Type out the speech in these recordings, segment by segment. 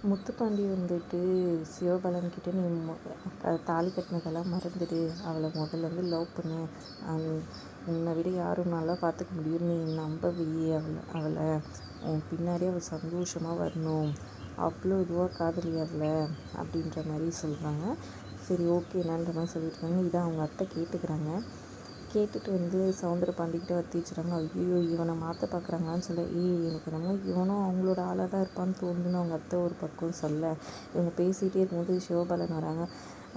முத்துப்பாண்டி வந்துட்டு சிவபாலன் கிட்ட நீ தாலி கட்டினதெல்லாம் மறந்துடு, அவளை முதல்ல வந்து லவ் பண்ணு, உன்னை விட யாரும் நல்லா பார்த்துக்க முடியும், நீ நம்ப வை அவளை உன் பின்னாடியே அவள் சந்தோஷமாக வரணும், அவ்வளோ இதுவாக காதலி அவளை அப்படின்ற மாதிரி சொல்கிறாங்க. சரி ஓகே என்னன்ற மாதிரி சொல்லியிருக்காங்க. இதை அவங்க அத்தை கேட்டுக்கிறாங்க. கேட்டுட்டு வந்து சௌந்தரபாண்டிக்கிட்ட வத்தி வச்சுறாங்க. ஐயோ இவனை மாற்ற பார்க்குறாங்களான்னு சொல்ல, எனக்கு என்னமோ இவனும் அவங்களோட ஆளாக தான் இருப்பான்னு தோணுதுன்னு அவங்க அத்தை ஒரு பக்கம் சொல்ல, இவங்க பேசிகிட்டே இருக்கும்போது சிவபாலன் வராங்க.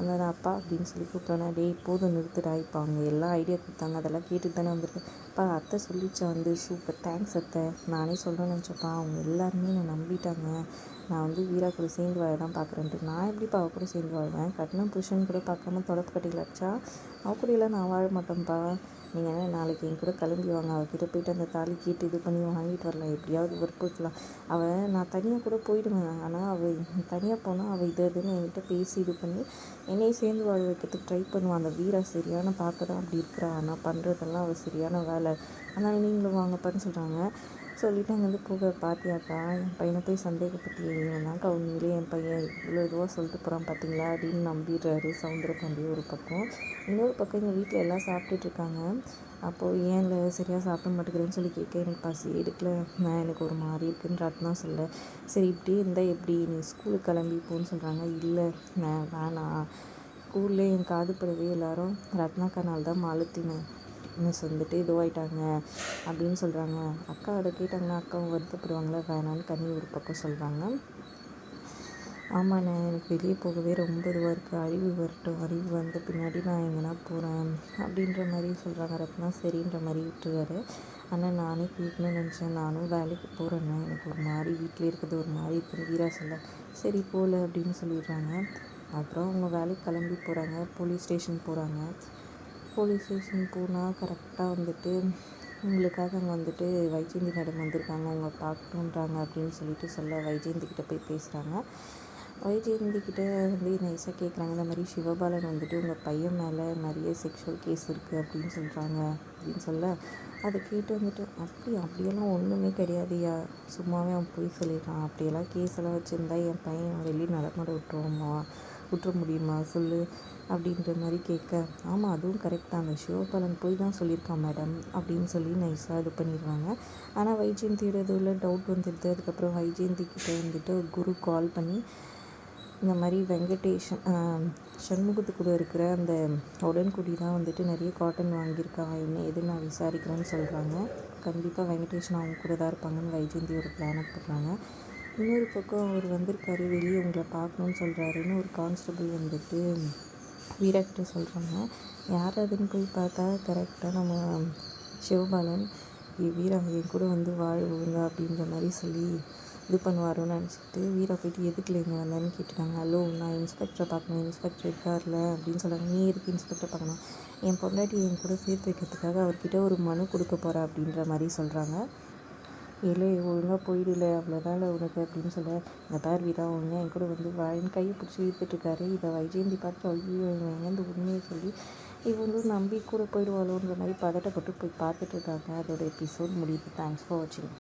அந்த அப்பா அப்படின்னு சொல்லி கூப்பிட்டோன்னா, டேய் போதும் நிறுத்துடா, இப்போ அவங்க எல்லா ஐடியா கொடுத்தாங்க அதெல்லாம் கேட்டுட்டு தானே வந்திருக்கு. அப்பா அத்தை சொல்லிச்சா வந்து சூப்பர் தேங்க்ஸ் அத்தை, நானே சொல்கிறேன்னு நினச்சப்பா, அவங்க எல்லாருமே என்னை நம்பிட்டாங்க, நான் வந்து வீரா கூட சேர்ந்து வாழ தான் பார்க்குறேன்ட்டு. நான் எப்படிப்பா அவ கூட சேர்ந்து வாழ்வேன், கட்டின புருஷன் கூட பார்க்காம தொடப்பு கட்டியில் அடிச்சா அவ கூடயெல்லாம் நான் வாழ மாட்டேன்ப்பா, நீங்கள் என்ன நாளைக்கு என் கூட கிளம்பி வாங்க, அவகிட்ட போய்ட்டு அந்த தாலி கேட்டு இது பண்ணி வாங்கிட்டு வரலாம், எப்படியாவது வற்புறுத்தலாம், அவள் நான் தனியாக கூட போயிடுவேன், ஆனால் அவள் தனியாக போனால் அவள் இதுன்னு என்கிட்ட பேசி இது பண்ணி என்னையும் சேர்ந்து வாழ வைக்கிறதுக்கு ட்ரை பண்ணுவான். அந்த வீரா சரியான பார்க்க தான் அப்படி இருக்கிறா, ஆனால் பண்ணுறதெல்லாம் அவள் சரியான வேலை, அதனால் நீங்களும் வாங்கப்பான்னு சொல்கிறாங்க. சொல்லிவிட்டு அங்கேருந்து போக, பார்த்தியாக்கா என் பையனை போய் சந்தேகப்பட்டு இவனாக்கா உண்மையிலே என் பையன் இவ்வளோ இதுவாக சொல்லிட்டு போகிறான் பார்த்தீங்களா அப்படின்னு நம்பிடுறாரு சௌந்தரபாண்டி ஒரு பக்கம். இன்னொரு பக்கம் எங்கள் வீட்டில் எல்லாம் சாப்பிட்டுட்ருக்காங்க. அப்போது ஏன் இல்லை சரியாக சாப்பிட மாட்டேங்கிறேன்னு சொல்லி கேட்க, எனக்கு பசி எடுக்கல, நான் எனக்கு ஒரு மாதிரி இருக்குன்னு ரத்னா சொல்ல, சரி இப்படியே இருந்தால் எப்படி, நீ ஸ்கூலுக்கு கிளம்பிப்போன்னு சொல்கிறாங்க. இல்லை நான் வேணாம், ஸ்கூல்லே என் காது படவே எல்லாரும் ரத்னாக்கானால் தான் மாலத்தின்னு மிஸ் வந்துட்டு இதுவாயிட்டாங்க அப்படின்னு சொல்கிறாங்க. அக்கா அதை கேட்டாங்கன்னா அக்காவும் வருத்தப்படுவாங்களே, வேணான்னு கண்ணி ஒரு பக்கம் சொல்கிறாங்க. ஆமாண்ணே எனக்கு வெளியே போகவே ரொம்ப இதுவாக இருக்குது, அறிவு வரட்டும், அறிவு வந்த பின்னாடி நான் எங்கன்னா போகிறேன் அப்படின்ற மாதிரி சொல்கிறாங்க. ரத்னா சரின்ற மாதிரி விட்டுருவாரு. ஆனால் நானே கேட்கணும்னு நினச்சேன், நானும் வேலைக்கு போகிறேண்ணே, எனக்கு ஒரு மாதிரி வீட்டில் இருக்கிறது ஒரு மாதிரி இருக்குன்னு வீரா சொல்ல, சரி போகல அப்படின்னு சொல்லிடுறாங்க. அப்புறம் அவங்க வேலைக்கு கிளம்பி போகிறாங்க. போலீஸ் ஸ்டேஷன் போகிறாங்க. போலீஸ் ஸ்டேஷன் போனால் கரெக்டாக வந்துட்டு உங்களுக்காக அங்கே வந்துட்டு வைஜெயந்தி மேடம் வந்திருக்காங்க, அவங்க பார்க்கணுன்றாங்க அப்படின்னு சொல்லிட்டு சொல்ல, வைஜெயந்திக்கிட்ட போய் பேசுகிறாங்க. வைஜெயந்திக்கிட்ட வந்து நைஸாக கேட்குறாங்க, இந்த மாதிரி சிவபாலன் வந்துட்டு உங்கள் பையன் மேலே நிறைய செக்ஷுவல் கேஸ் இருக்குது அப்படின்னு சொல்கிறாங்க அப்படின்னு சொல்ல, அதை கேட்டு வந்துட்டு அப்படியெல்லாம் ஒன்றுமே கிடையாதுயா, சும்மாவே அவன் போய் சொல்லிடுறான், அப்படியெல்லாம் கேஸெல்லாம் வச்சுருந்தா என் பையன் வெளியே நடமாட விட்டுற முடியுமா சொல்லு அப்படின்ற மாதிரி கேட்க, ஆமாம் அதுவும் கரெக்ட் தான், அந்த சிவபாலன் போய் தான் சொல்லியிருக்கான் மேடம் அப்படின்னு சொல்லி நைஸாக இது பண்ணிடுவாங்க. ஆனால் வைஜெயந்தியோட இதில் டவுட் வந்துடுது. அதுக்கப்புறம் வைஜெயந்திக்கிட்ட வந்துட்டு குரு கால் பண்ணி இந்த மாதிரி சண்முகத்து கூட இருக்கிற அந்த உடன்குடி தான் வந்துட்டு நிறைய காட்டன் வாங்கியிருக்கான், என்ன எது நான் விசாரிக்கிறேன்னு சொல்கிறாங்க. கண்டிப்பாக வெங்கடேஷன் அவங்க கூட தான் இருப்பாங்கன்னு வைஜெயந்தி ஒரு பிளானை போடுறாங்க. இன்னொரு பக்கம் அவர் வந்திருக்காரு, வெளியே உங்களை பார்க்கணுன்னு சொல்கிறாருன்னு ஒரு கான்ஸ்டபிள் வந்துட்டு வீராக்கிட்ட சொல்கிறாங்க. யார் அதுன்னு போய் பார்த்தா கரெக்டாக நம்ம சிவபாலன், வீரா என் கூட வந்து வாழ்வுங்க அப்படின்ற மாதிரி சொல்லி இது பண்ணுவாரோன்னு நினச்சிட்டு வீரா போய்ட்டு எதுக்குல இங்கே வந்தேன்னு கேட்டுட்டாங்க. ஹலோ நான் இன்ஸ்பெக்டரை பார்க்கணும், இன்ஸ்பெக்டர் இருக்கார்ல அப்படின்னு சொல்கிறாங்க. நீ எதுக்கு இன்ஸ்பெக்டர் பார்க்கணும், என் பொண்டாட்டி என் கூட சேர்த்து வைக்கிறதுக்காக அவர்கிட்ட ஒரு மனு கொடுக்க போகிறேன் அப்படின்ற மாதிரி சொல்கிறாங்க. இல்லை ஒழுங்காக போயிடல அவ்வளோதான் உனக்கு அப்படின்னு சொல்ல, இந்த பேர் வீரா ஒழுங்காக என் கூட வந்து வாழின்னு கையை பிடிச்சி இழுத்துட்ருக்காரு. இதை வைஜெயந்தி பார்த்து ஐயோ இவன் எங்கேருந்து உண்மையை சொல்லி இவங்களும் நம்பி கூட போயிடுவாளோன்ற மாதிரி பதட்டப்பட்டு போய் பார்த்துட்ருக்காங்க. அதோட எபிசோட் முடியுது. தேங்க்ஸ் ஃபார் வாட்சிங்.